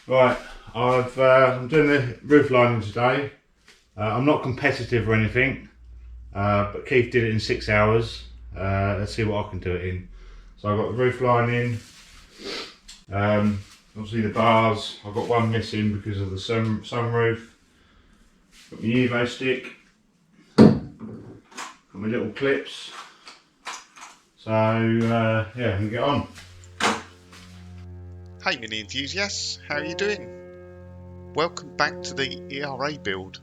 Right, I'm doing the roof lining today. I'm not competitive or anything, but Keith did it in 6 hours. Let's see what I can do it in. So I've got the roof lining, obviously the bars. I've got one missing because of the sunroof. Got my Evo stick, got my little clips. So yeah, we can get on. Hey mini enthusiasts, how are you doing? Welcome back to the ERA build.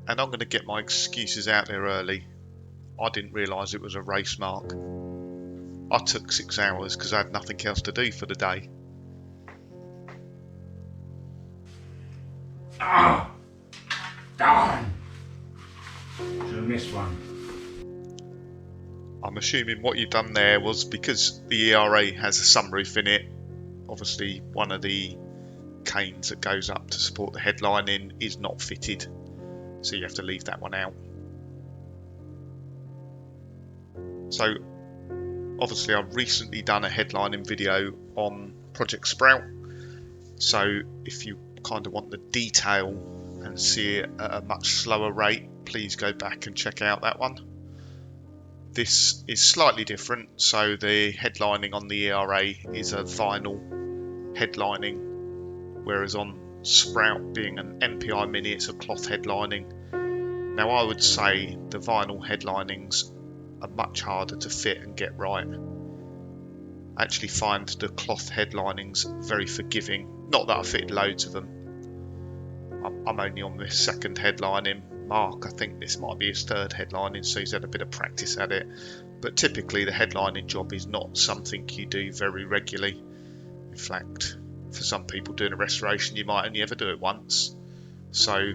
And I'm going to get my excuses out there early. I didn't realise it was a race, Mark. I took 6 hours because I had nothing else to do for the day. Ah! Darn! Should have missed one. I'm assuming what you've done there was because the ERA has a sunroof in it. Obviously one of the canes that goes up to support the headlining is not fitted. So you have to leave that one out. So obviously I've recently done a headlining video on Project Sprout. So if you kind of want the detail and see it at a much slower rate, please go back and check out that one. This is slightly different. So the headlining on the ERA is a vinyl headlining, whereas on Sprout, being an MPI Mini, it's a cloth headlining. Now I would say the vinyl headlinings are much harder to fit and get right. I actually find the cloth headlinings very forgiving. Not that I fitted loads of them. I'm only on this second headlining. Mark, I think this might be his third headlining, so he's had a bit of practice at it. But typically the headlining job is not something you do very regularly. In fact, for some people doing a restoration, you might only ever do it once. So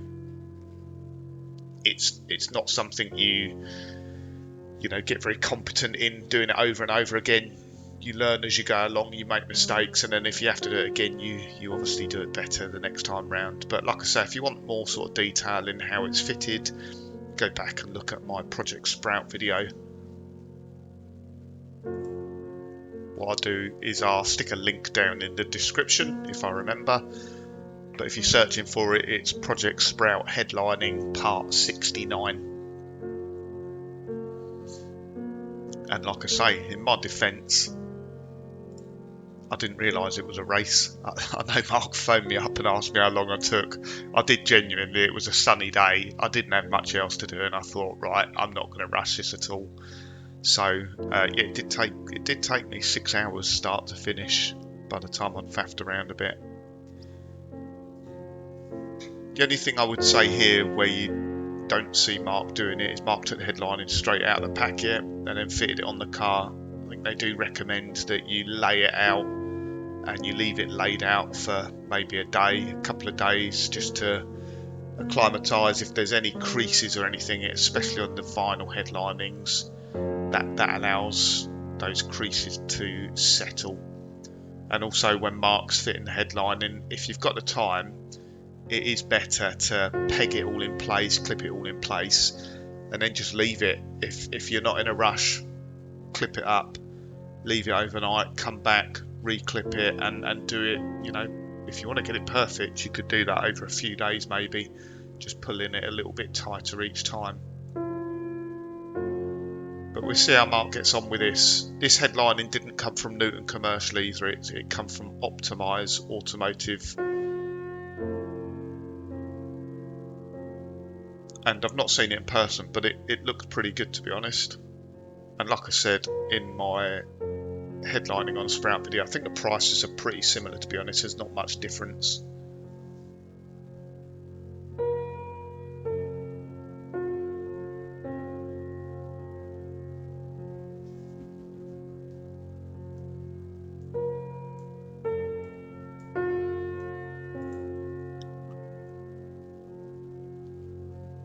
it's not something you get very competent in doing it over and over again. You learn as you go along, you make mistakes, and then if you have to do it again, you obviously do it better the next time round. But like I say, if you want more sort of detail in how it's fitted, go back and look at my Project Sprout video. What I'll do is I'll stick a link down in the description if I remember. But if you're searching for it, it's Project Sprout Headlining Part 69. And like I say, in my defence, I didn't realise it was a race. I know Mark phoned me up and asked me how long I took. I did genuinely. It was a sunny day. I didn't have much else to do, and I thought, right, I'm not going to rush this at all. So yeah, it did take me 6 hours start to finish by the time I'd faffed around a bit. The only thing I would say here where you don't see Mark doing it is Mark took the headlining straight out of the packet and then fitted it on the car. I think they do recommend that you lay it out and you leave it laid out for maybe a day, a couple of days, just to acclimatise if there's any creases or anything, especially on the vinyl headlinings. That allows those creases to settle. And also when Mark's fitting the headlining, if you've got the time, it is better to peg it all in place, clip it all in place, and then just leave it. If you're not in a rush, clip it up, leave it overnight, come back, re-clip it and do it. If you want to get it perfect, you could do that over a few days maybe, just pulling it a little bit tighter each time. But we'll see how Mark gets on with this. This headlining didn't come from Newton Commercial either, it come from Optimize Automotive. And I've not seen it in person, but it looks pretty good, to be honest. And like I said in my headlining on Sprout video, I think the prices are pretty similar, to be honest. There's not much difference.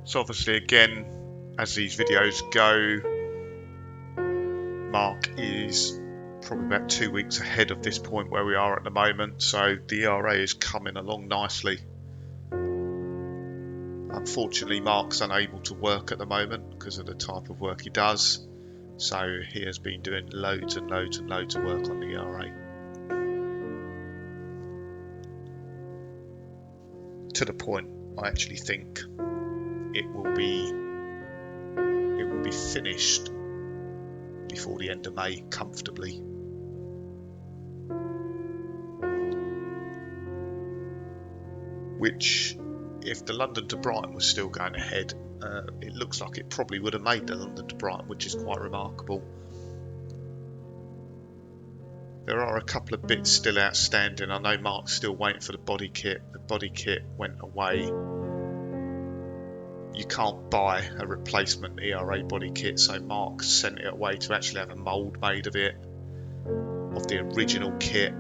So obviously, again, as these videos go, Mark is probably about 2 weeks ahead of this point where we are at the moment, so the ERA is coming along nicely. Unfortunately, Mark's unable to work at the moment because of the type of work he does, so he has been doing loads and loads and loads of work on the ERA. to the point I actually think it will be finished before the end of May comfortably. Which, if the London to Brighton was still going ahead, it looks like it probably would have made the London to Brighton, which is quite remarkable. There are a couple of bits still outstanding. I know Mark's still waiting for the body kit. The body kit went away. You can't buy a replacement ERA body kit, so Mark sent it away to actually have a mould made of it, of the original kit.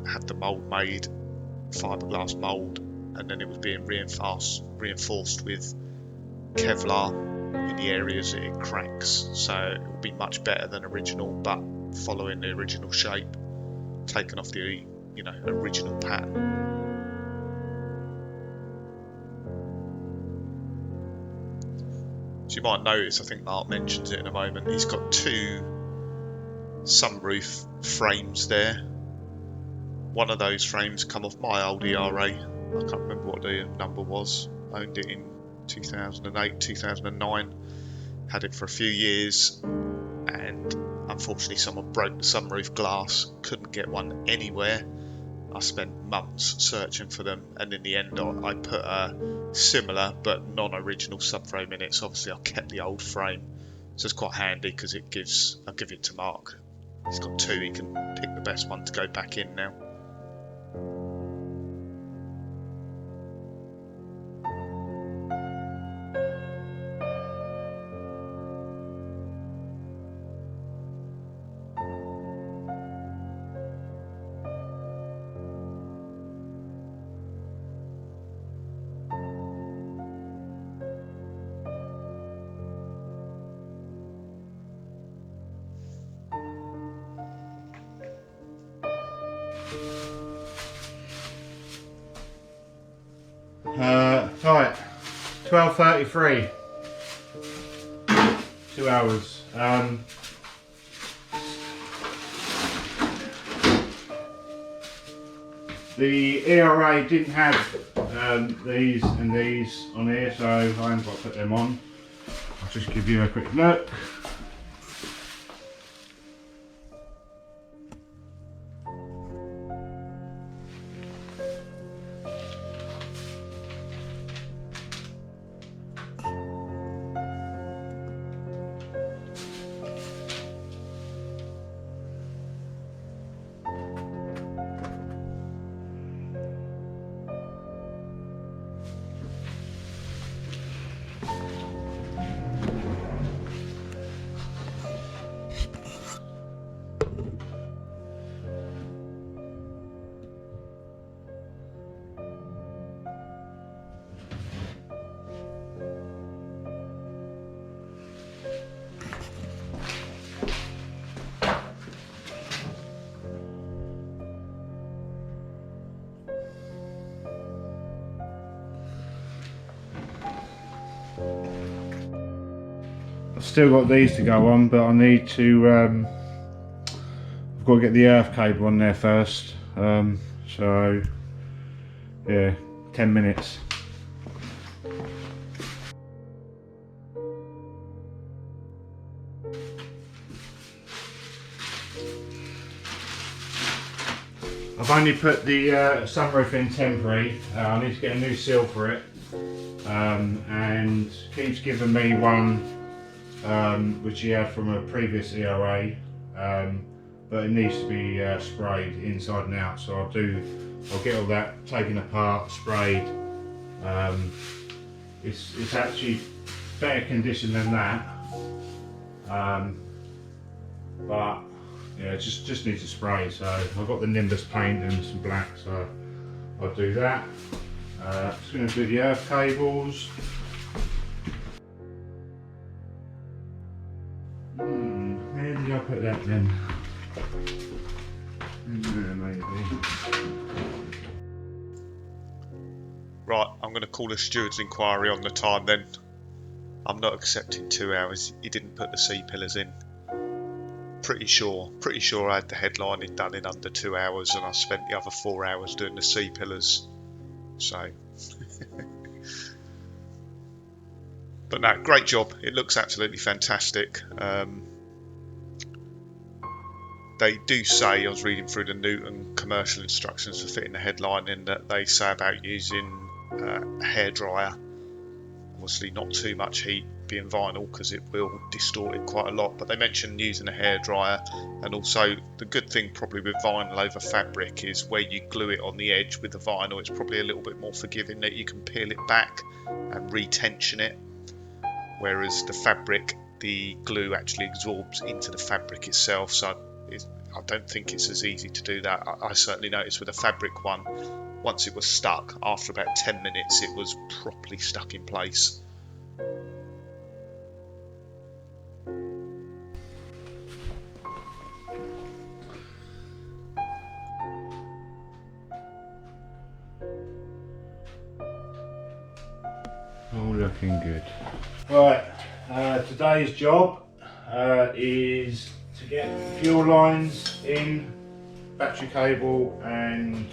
Had the mould made, fiberglass mould, and then it was being reinforced with Kevlar in the areas that it cracks, so it will be much better than original, but following the original shape, taken off the original pattern. So you might notice, I think Mark mentions it in a moment, he's got two sunroof frames there. One of those frames come off my old ERA. I can't remember what the number was. I owned it in 2008, 2009. Had it for a few years, and unfortunately someone broke the sunroof glass. Couldn't get one anywhere. I spent months searching for them, and in the end I put a similar but non-original subframe in it. So obviously I kept the old frame. So it's quite handy because I'll give it to Mark. He's got two, he can pick the best one to go back in now. Right, 12:33. 2 hours. The ERA didn't have these and these on here, so I haven't got to put them on. I'll just give you a quick look. I've still got these to go on, but I need to I've got to get the earth cable on there first, so yeah, 10 minutes. I've only put the sunroof in temporary. I need to get a new seal for it, and keeps giving me one which he had from a previous ERA, but it needs to be sprayed inside and out. So I'll get all that taken apart, sprayed. It's actually better condition than that, but yeah, just needs a spray. So I've got the Nimbus paint and some black, so I'll do that. Just going to do the earth cables. Where did I put that then? In there maybe. Right, I'm going to call a steward's inquiry on the time then. I'm not accepting 2 hours. He didn't put the C-pillars in. Pretty sure I had the headlining done in under 2 hours, and I spent the other 4 hours doing the C-pillars. So But no, great job. It looks absolutely fantastic. They do say, I was reading through the Newton commercial instructions for fitting the headline in, that they say about using a hairdryer. Obviously not too much heat being vinyl, because it will distort it quite a lot, but they mentioned using a hairdryer. And also the good thing probably with vinyl over fabric is where you glue it on the edge with the vinyl, it's probably a little bit more forgiving, that you can peel it back and retension it, whereas the fabric, the glue actually absorbs into the fabric itself, so I don't think it's as easy to do that. I certainly noticed with a fabric one, once it was stuck, after about 10 minutes it was properly stuck in place. All looking good. Right, today's job is to get fuel lines in, battery cable and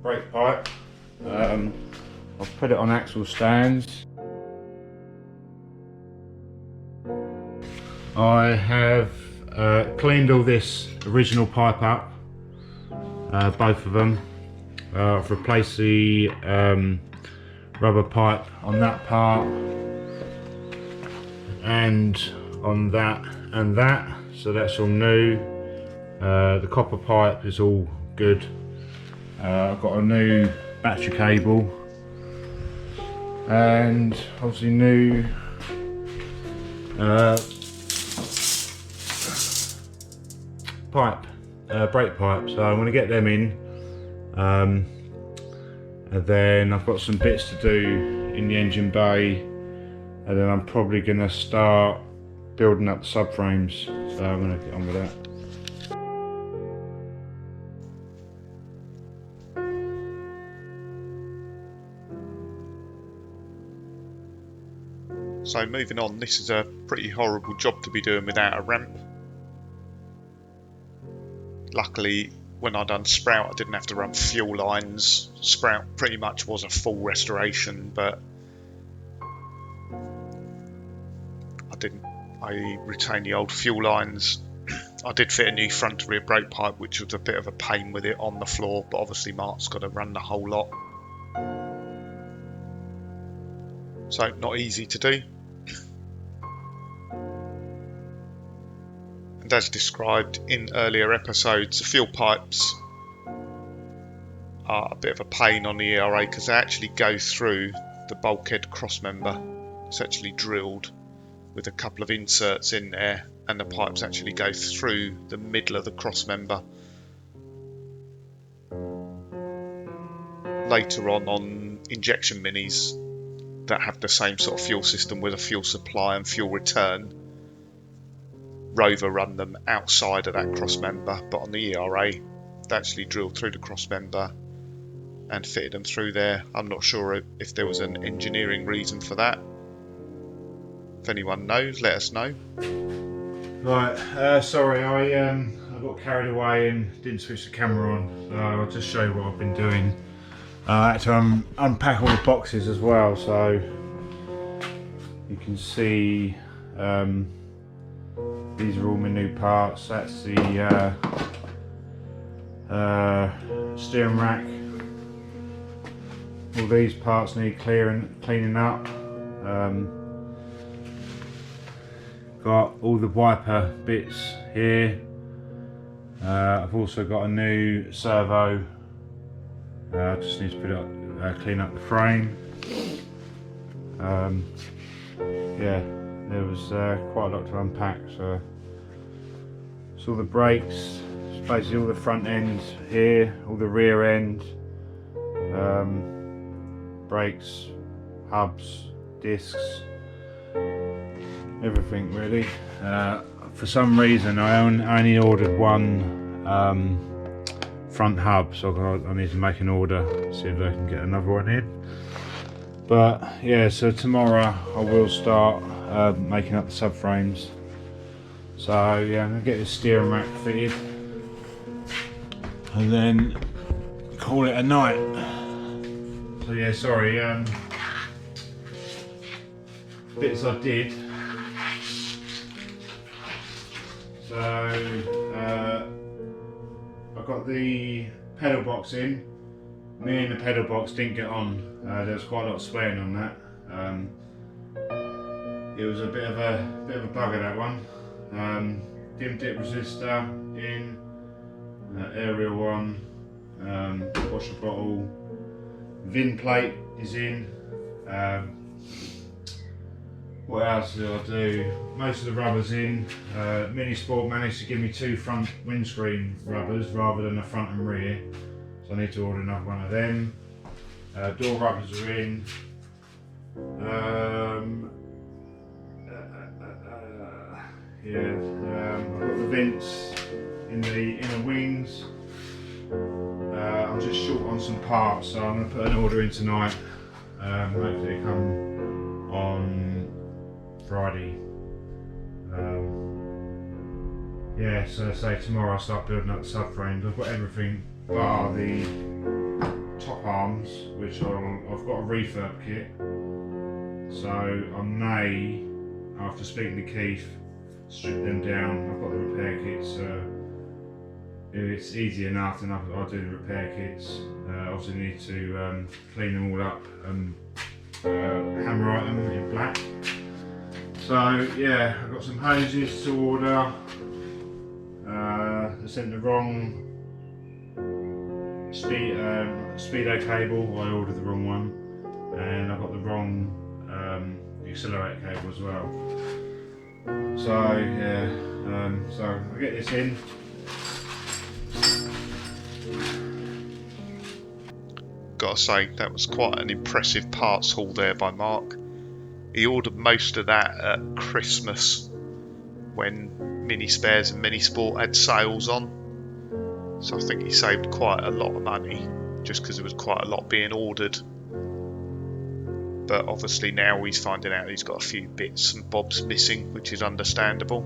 brake pipe. I've put it on axle stands. I have cleaned all this original pipe up, both of them. I've replaced the rubber pipe on that part and on that and that, so that's all new. The copper pipe is all good. I've got a new battery cable and obviously new brake pipe, so I'm going to get them in, and then I've got some bits to do in the engine bay, and then I'm probably going to start building up the subframes, so I'm going to get on with that. So moving on, this is a pretty horrible job to be doing without a ramp. Luckily, when I done Sprout, I didn't have to run fuel lines. Sprout pretty much was a full restoration, but I retained the old fuel lines. I did fit a new front to rear brake pipe, which was a bit of a pain with it on the floor, but obviously Mark's got to run the whole lot. So not easy to do. And as described in earlier episodes, the fuel pipes are a bit of a pain on the ERA because they actually go through the bulkhead crossmember. It's actually drilled with a couple of inserts in there, and the pipes actually go through the middle of the crossmember. Later on injection minis that have the same sort of fuel system with a fuel supply and fuel return, Rover run them outside of that crossmember, but on the ERA they actually drilled through the crossmember and fitted them through there. I'm not sure if there was an engineering reason for that. If anyone knows, let us know. Right, sorry, I got carried away and didn't switch the camera on, so I'll just show you what I've been doing. I had to unpack all the boxes as well, so you can see these are all my new parts. That's the steering rack. All these parts need cleaning up. Got all the wiper bits here. I've also got a new servo. I just need to put it up, clean up the frame. Yeah, there was quite a lot to unpack. So it's all the brakes, it's basically all the front end here, all the rear end, brakes, hubs, discs, everything really. For some reason I only ordered one front hub, so I need to make an order, see if I can get another one in. But yeah, so tomorrow I will start making up the subframes. So yeah, I'm going to get this steering rack fitted and then call it a night. So yeah, sorry. Bits I did. So I got the pedal box in. Me and the pedal box didn't get on. There was quite a lot of swearing on that. It was a bit of a bugger, that one. Dim dip resistor in, aerial one, washer bottle, VIN plate is in. What else did I do? Most of the rubbers in. Mini Sport managed to give me 2 front windscreen rubbers rather than a front and rear, so I need to order another one of them. Door rubbers are in. I've got the vents in the inner wings. I'm just short on some parts, so I'm going to put an order in tonight. Hopefully it come on Friday. Yeah, so say tomorrow I'll start building up the subframes. I've got everything bar the top arms, which I've got a refurb kit. So I may, after speaking to Keith, strip them down. I've got the repair kits. If it's easy enough, then I'll do the repair kits. Obviously need to clean them all up and hammerite them in black. So yeah, I've got some hoses to order. I sent the wrong speedo cable. I ordered the wrong one, and I got the wrong accelerator cable as well. So yeah, so I'll get this in. Gotta say, that was quite an impressive parts haul there by Mark. He ordered most of that at Christmas when Mini Spares and Mini Sport had sales on. So I think he saved quite a lot of money just because there was quite a lot being ordered. But obviously now he's finding out he's got a few bits and bobs missing, which is understandable.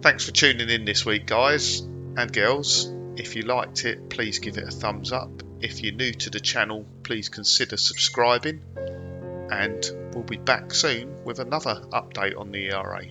Thanks for tuning in this week, guys and girls. If you liked it, please give it a thumbs up. If you're new to the channel, please consider subscribing. And we'll be back soon with another update on the ERA.